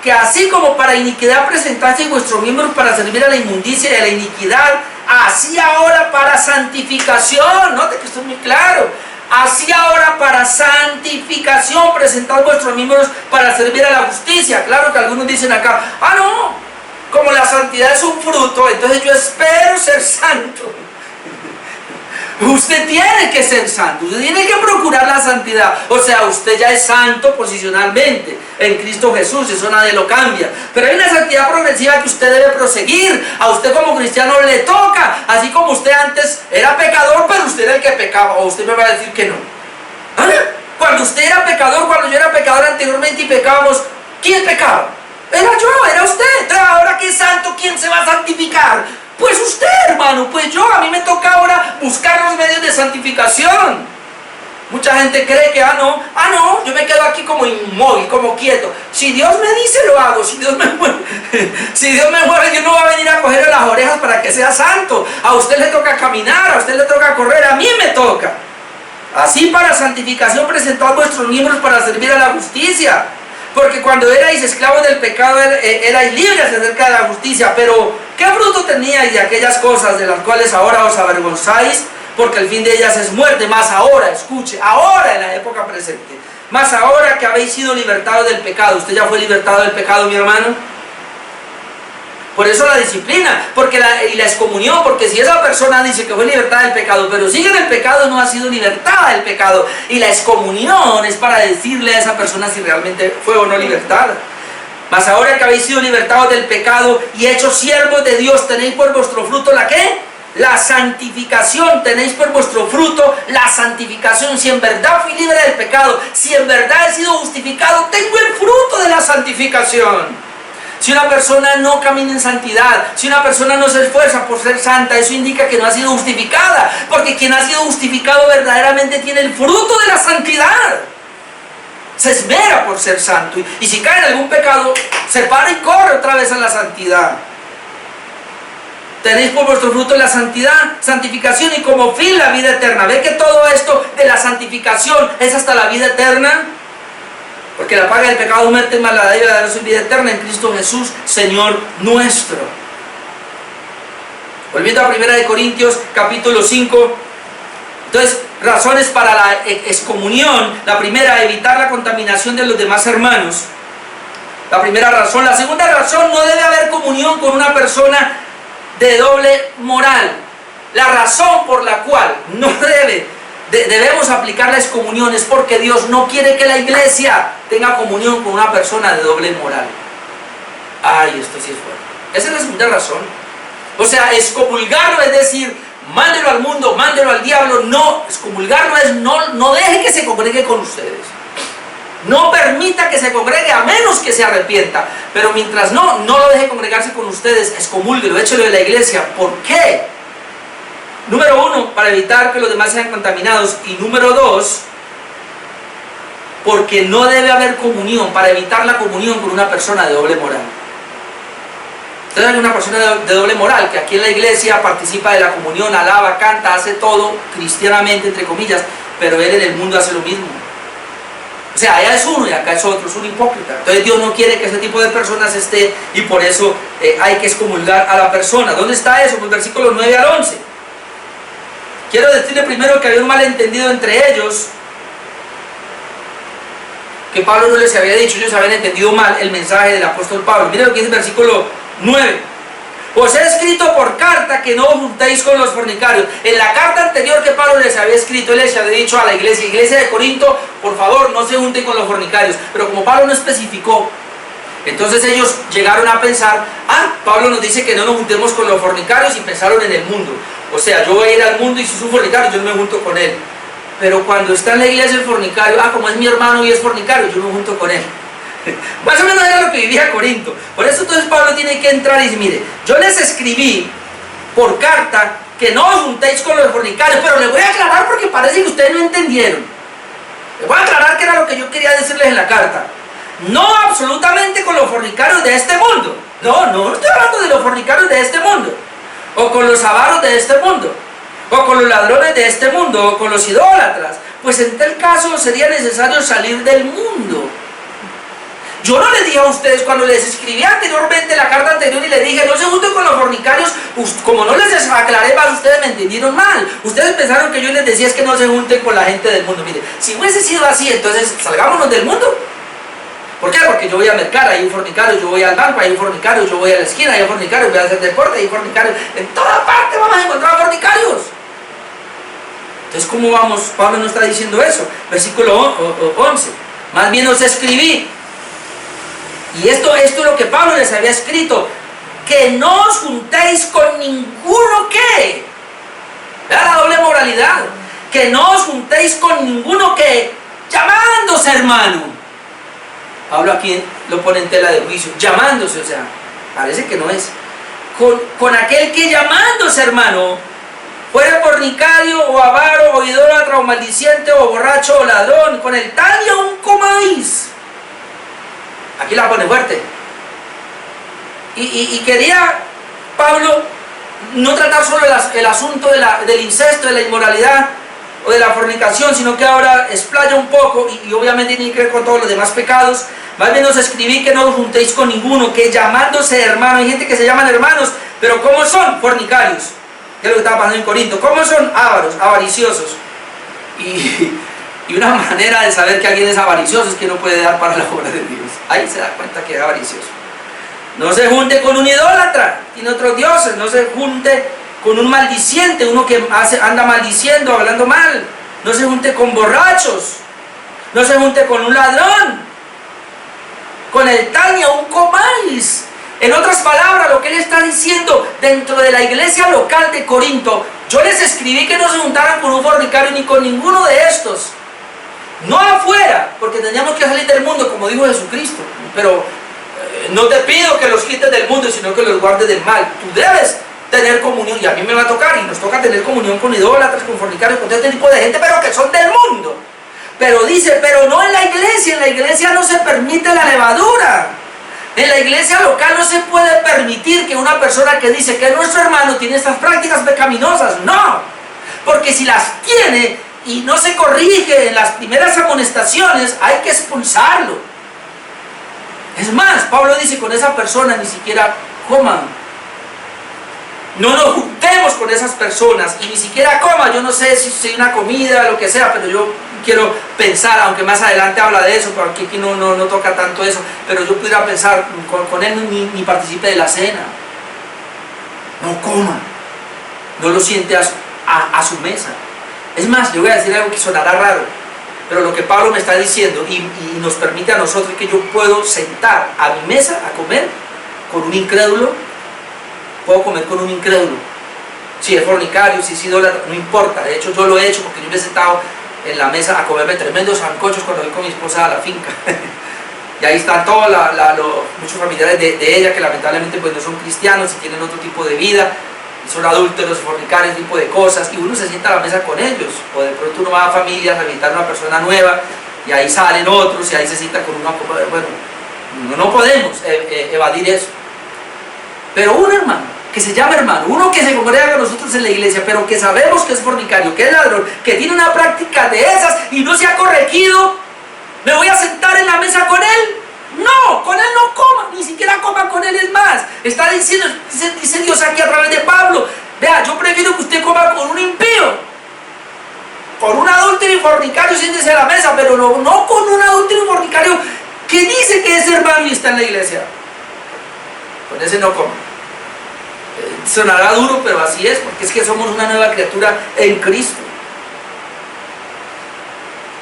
que así como para iniquidad presentaste vuestros miembros para servir a la inmundicia y a la iniquidad, así ahora para santificación. Note que esto es muy claro. Así ahora para santificación presentad vuestros miembros para servir a la justicia. Claro que algunos dicen acá, no, como la santidad es un fruto, entonces yo espero ser santo. Usted tiene que ser santo, usted tiene que procurar la santidad. O sea, usted ya es santo posicionalmente en Cristo Jesús, eso nadie lo cambia. Pero hay una santidad progresiva que usted debe proseguir. A usted como cristiano le toca, así como usted antes era pecador, pero usted era el que pecaba. O usted me va a decir que no. Cuando usted era pecador, cuando yo era pecador anteriormente y pecábamos, ¿quién pecaba? Era yo, era usted. Entonces ahora que es santo, ¿quién se va a santificar? Pues usted, hermano, pues yo, a mí me toca ahora buscar los medios de santificación. Mucha gente cree que, no, yo me quedo aquí como inmóvil, como quieto. Si Dios me dice, lo hago. Si Dios me mueve, Dios no va a venir a cogerle las orejas para que sea santo. A usted le toca caminar, a usted le toca correr, a mí me toca. Así para santificación presentad vuestros miembros para servir a la justicia. Porque cuando erais esclavos del pecado, erais libres acerca de la justicia. Pero, ¿qué fruto teníais de aquellas cosas de las cuales ahora os avergonzáis? Porque el fin de ellas es muerte. Más ahora, escuche, ahora en la época presente, más ahora que habéis sido libertados del pecado. ¿Usted ya fue libertado del pecado, mi hermano? Por eso la disciplina, y la excomunión, porque si esa persona dice que fue libertada del pecado, pero sigue en el pecado, no ha sido libertada del pecado. Y la excomunión es para decirle a esa persona si realmente fue o no libertada. Mas ahora que habéis sido libertados del pecado y hechos siervos de Dios, tenéis por vuestro fruto ¿la qué? La santificación. Tenéis por vuestro fruto la santificación. Si en verdad fui libre del pecado, si en verdad he sido justificado, tengo el fruto de la santificación. Si una persona no camina en santidad, si una persona no se esfuerza por ser santa, eso indica que no ha sido justificada, porque quien ha sido justificado verdaderamente tiene el fruto de la santidad. Se esmera por ser santo, y si cae en algún pecado, se para y corre otra vez a la santidad. Tenéis por vuestro fruto la santidad, santificación, y como fin la vida eterna. ¿Ve que todo esto de la santificación es hasta la vida eterna? Porque la paga del pecado es muerte, mas la dádiva de Dios es vida eterna en Cristo Jesús, Señor nuestro. Volviendo a 1 Corintios capítulo 5. Entonces, razones para la excomunión. La primera, evitar la contaminación de los demás hermanos. La primera razón. La segunda razón, no debe haber comunión con una persona de doble moral. La razón por la cual no debemos aplicar la excomunión es porque Dios no quiere que la iglesia tenga comunión con una persona de doble moral. Ay, esto sí es bueno. Esa es la segunda razón. O sea, excomulgarlo es decir, mándelo al mundo, mándelo al diablo. No, excomulgarlo es no deje que se congregue con ustedes. No permita que se congregue a menos que se arrepienta. Pero mientras no lo deje congregarse con ustedes, excomúlguelo, échelo de la iglesia. ¿Por qué? Número 1, para evitar que los demás sean contaminados. Y número 2, porque no debe haber comunión, para evitar la comunión con una persona de doble moral. Usted es una persona de doble moral, que aquí en la iglesia participa de la comunión, alaba, canta, hace todo cristianamente, entre comillas, pero él en el mundo hace lo mismo. O sea, allá es uno y acá es otro, es un hipócrita. Entonces Dios no quiere que ese tipo de personas esté, y por eso hay que excomulgar a la persona. ¿Dónde está eso? Pues versículos 9 al 11. Quiero decirle primero que había un malentendido entre ellos, que Pablo no les había dicho, ellos habían entendido mal el mensaje del apóstol Pablo. Miren lo que dice el versículo 9. Os he escrito por carta que no os juntéis con los fornicarios. En la carta anterior que Pablo les había escrito, él les había dicho a la iglesia de Corinto, por favor no se junten con los fornicarios. Pero como Pablo no especificó, entonces ellos llegaron a pensar, Pablo nos dice que no nos juntemos con los fornicarios, y pensaron en el mundo. O sea, yo voy a ir al mundo y si es un fornicario, yo no me junto con él. Pero cuando está en la iglesia el fornicario, como es mi hermano y es fornicario, yo me junto con él. Más o menos era lo que vivía Corinto. Por eso entonces Pablo tiene que entrar y dice, mire, yo les escribí por carta que no os juntéis con los fornicarios, pero les voy a aclarar porque parece que ustedes no entendieron. Les voy a aclarar qué era lo que yo quería decirles en la carta. No absolutamente con los fornicarios de este mundo. No estoy hablando de los fornicarios de este mundo, o con los avaros de este mundo, o con los ladrones de este mundo, o con los idólatras. Pues en tal caso sería necesario salir del mundo. Yo no les dije a ustedes cuando les escribí anteriormente la carta anterior y les dije no se junten con los fornicarios, como no les aclaré más, ustedes me entendieron mal. Ustedes pensaron que yo les decía es que no se junten con la gente del mundo. Mire, si hubiese sido así, entonces salgámonos del mundo. ¿Por qué? Porque yo voy a mercar, hay un fornicario, yo voy al banco, hay un fornicario, yo voy a la esquina, hay un fornicario, voy a hacer deporte, hay un fornicario. En toda parte vamos a encontrar fornicarios. Entonces, ¿cómo vamos? Pablo no está diciendo eso. Versículo 11. Más bien os escribí. Y esto es lo que Pablo les había escrito. Que no os juntéis con ninguno que. Vea la doble moralidad. Que no os juntéis con ninguno que, llamándose hermano. Pablo aquí lo pone en tela de juicio. Llamándose, o sea, parece que no es. con aquel que llamándose hermano fuera fornicario o avaro o idólatra o maldiciente o borracho o ladrón, con el tal y aún comáis. Aquí la pone fuerte. Y quería Pablo no tratar solo el asunto del incesto, de la inmoralidad o de la fornicación, sino que ahora explaya un poco, y obviamente tiene que ver con todos los demás pecados. Más bien os escribí que no os juntéis con ninguno, que llamándose hermano, hay gente que se llaman hermanos, pero ¿cómo son? Fornicarios. ¿Qué es lo que estaba pasando en Corinto? ¿Cómo son? Ávaros, avariciosos. Y una manera de saber que alguien es avaricioso es que no puede dar para la obra de Dios. Ahí se da cuenta que es avaricioso. No se junte con un idólatra, tiene otros dioses. No se junte con un maldiciente, uno que anda maldiciendo, hablando mal. No se junte con borrachos. No se junte con un ladrón. Con el tal y aún comáis. En otras palabras, lo que él está diciendo dentro de la iglesia local de Corinto: yo les escribí que no se juntaran con un fornicario ni con ninguno de estos. No afuera, porque teníamos que salir del mundo, como dijo Jesucristo. Pero no te pido que los quites del mundo, sino que los guardes del mal. Tú debes tener comunión, y a mí me va a tocar, y nos toca tener comunión con idólatras, con fornicarios, con todo este tipo de gente, pero que son del mundo. Pero dice, pero no en la iglesia no se permite la levadura. En la iglesia local no se puede permitir que una persona que dice que es nuestro hermano tiene estas prácticas pecaminosas. No, porque si las tiene y no se corrige en las primeras amonestaciones, hay que expulsarlo. Es más, Pablo dice, con esa persona ni siquiera coman. No nos juntemos con esas personas y ni siquiera coman. Yo no sé si una comida, lo que sea, pero yo quiero pensar, aunque más adelante habla de eso, porque aquí no toca tanto eso, pero yo pudiera pensar, con él ni participe de la cena. No coma. No lo siente a su mesa. Es más, le voy a decir algo que sonará raro, pero lo que Pablo me está diciendo y nos permite a nosotros, que yo puedo sentar a mi mesa a comer con un incrédulo. Puedo comer con un incrédulo. Si es fornicario, si es idólatra, no importa. De hecho, yo lo he hecho, porque yo me he sentado en la mesa a comerme tremendos sancochos cuando voy con mi esposa a la finca. Y ahí están todos muchos familiares de ella, que lamentablemente pues no son cristianos y tienen otro tipo de vida, y son adúlteros, fornicarios, tipo de cosas, y uno se sienta a la mesa con ellos. O de pronto uno va a familias a visitar a una persona nueva, y ahí salen otros, y ahí se sienta con una copa de... Bueno, no podemos evadir eso. Pero un hermano, que se llama hermano, uno que se congrega con nosotros en la iglesia, pero que sabemos que es fornicario, que es ladrón, que tiene una práctica de esas y no se ha corregido, ¿me voy a sentar en la mesa con él? No, con él no coma, ni siquiera coma con él. Es más, está diciendo, dice Dios aquí a través de Pablo: vea, yo prefiero que usted coma con un impío, con un adúltero y fornicario, siéntese a la mesa, pero no con un adúltero y fornicario que dice que es hermano y está en la iglesia. Con ese no coma. Sonará duro, pero así es, porque es que somos una nueva criatura en Cristo.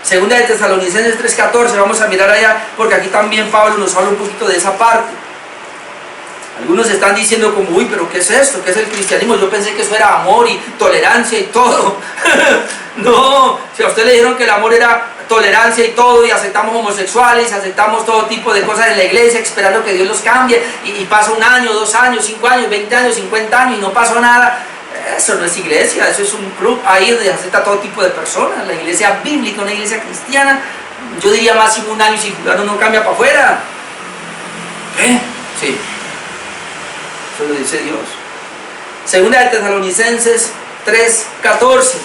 Segunda de Tesalonicenses 3:14, vamos a mirar allá, porque aquí también Pablo nos habla un poquito de esa parte. Algunos están diciendo como, uy, pero ¿qué es esto? ¿Qué es el cristianismo? Yo pensé que eso era amor y tolerancia y todo. No, si a usted le dijeron que el amor era tolerancia y todo, y aceptamos homosexuales, aceptamos todo tipo de cosas en la iglesia, esperando que Dios los cambie, y pasa 1 año, 2 años, 5 años, 20 años, 50 años y no pasó nada, eso no es iglesia, eso es un club ahí donde acepta todo tipo de personas. La iglesia bíblica, una iglesia cristiana, yo diría máximo 1 año, si fulano no cambia para afuera. Sí, eso lo dice Dios. Segunda de Tesalonicenses 3:14.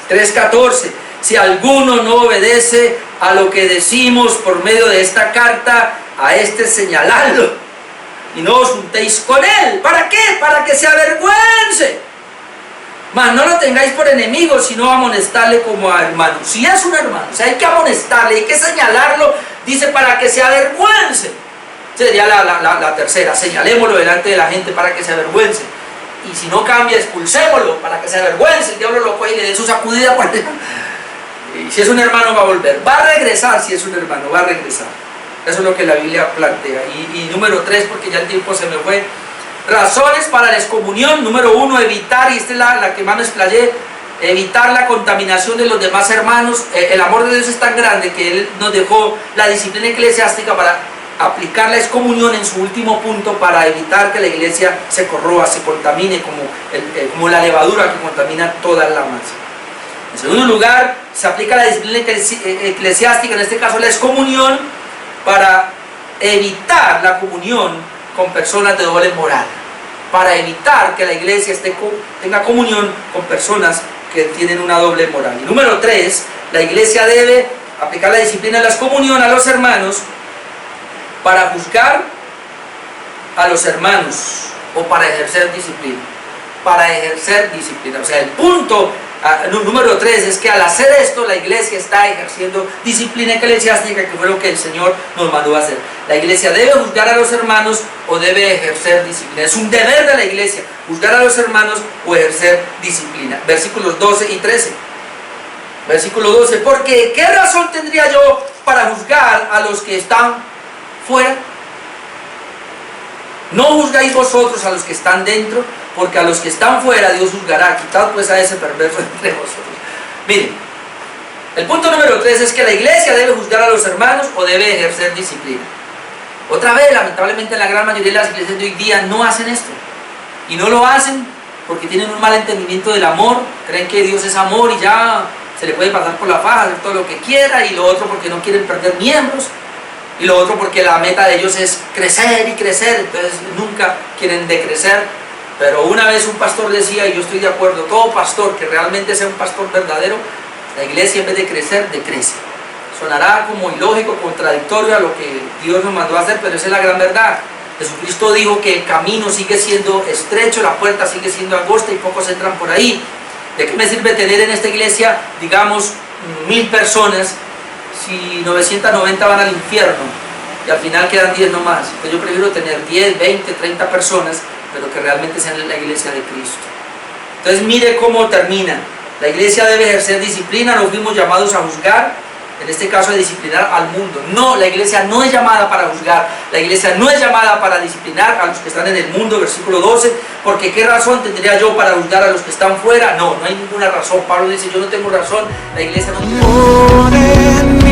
3:14, si alguno no obedece a lo que decimos por medio de esta carta, a este señaladlo y no os juntéis con él. ¿Para qué? Para que se avergüence. Mas no lo tengáis por enemigo, sino amonestarle como a hermano. Si es un hermano, o sea, hay que amonestarle, hay que señalarlo, dice, para que se avergüence. Sería la tercera: señalémoslo delante de la gente para que se avergüence. Y si no cambia, expulsémoslo para que se avergüence. El diablo lo coge y le dé su sacudida. Y si es un hermano, va a volver. Va a regresar. Si es un hermano, va a regresar. Eso es lo que la Biblia plantea. Y número 3, porque ya el tiempo se me fue. Razones para la excomunión. Número 1, evitar, y esta es la que más me explayé, evitar la contaminación de los demás hermanos. El amor de Dios es tan grande que Él nos dejó la disciplina eclesiástica para aplicar la excomunión en su último punto para evitar que la iglesia se corroa, se contamine como la levadura que contamina toda la masa. En segundo lugar, se aplica la disciplina eclesiástica, en este caso la excomunión, para evitar la comunión con personas de doble moral, para evitar que la iglesia tenga comunión con personas que tienen una doble moral. Y número 3, la iglesia debe aplicar la disciplina de la excomunión a los hermanos para juzgar a los hermanos o para ejercer disciplina. Para ejercer disciplina. O sea, el punto número 3 es que al hacer esto la iglesia está ejerciendo disciplina eclesiástica, que fue lo que el Señor nos mandó a hacer. La iglesia debe juzgar a los hermanos o debe ejercer disciplina. Es un deber de la iglesia juzgar a los hermanos o ejercer disciplina. Versículos 12 y 13. Versículo 12. Porque ¿qué razón tendría yo para juzgar a los que están fuera? No juzgáis vosotros a los que están dentro, porque a los que están fuera Dios juzgará. Quitad pues a ese perverso entre vosotros. Miren, el punto número 3 es que la iglesia debe juzgar a los hermanos o debe ejercer disciplina. Otra vez, lamentablemente la gran mayoría de las iglesias de hoy día no hacen esto. Y no lo hacen porque tienen un mal entendimiento del amor. Creen que Dios es amor y ya se le puede pasar por la faja, hacer todo lo que quiera. Y lo otro porque no quieren perder miembros. Y lo otro porque la meta de ellos es crecer y crecer, entonces nunca quieren decrecer. Pero una vez un pastor decía, y yo estoy de acuerdo, todo pastor que realmente sea un pastor verdadero, la iglesia en vez de crecer, decrece. Sonará como ilógico, contradictorio a lo que Dios nos mandó a hacer, pero esa es la gran verdad. Jesucristo dijo que el camino sigue siendo estrecho, la puerta sigue siendo angosta y pocos entran por ahí. ¿De qué me sirve tener en esta iglesia, digamos, 1000 personas si 990 van al infierno y al final quedan 10 nomás? Entonces yo prefiero tener 10, 20, 30 personas, pero que realmente sean en la iglesia de Cristo. Entonces mire cómo termina. La iglesia debe ejercer disciplina, nos fuimos llamados a juzgar, en este caso a disciplinar al mundo. No, la iglesia no es llamada para juzgar, la iglesia no es llamada para disciplinar a los que están en el mundo, versículo 12, porque ¿qué razón tendría yo para juzgar a los que están fuera? No, no hay ninguna razón. Pablo dice, yo no tengo razón, la iglesia no tiene razón.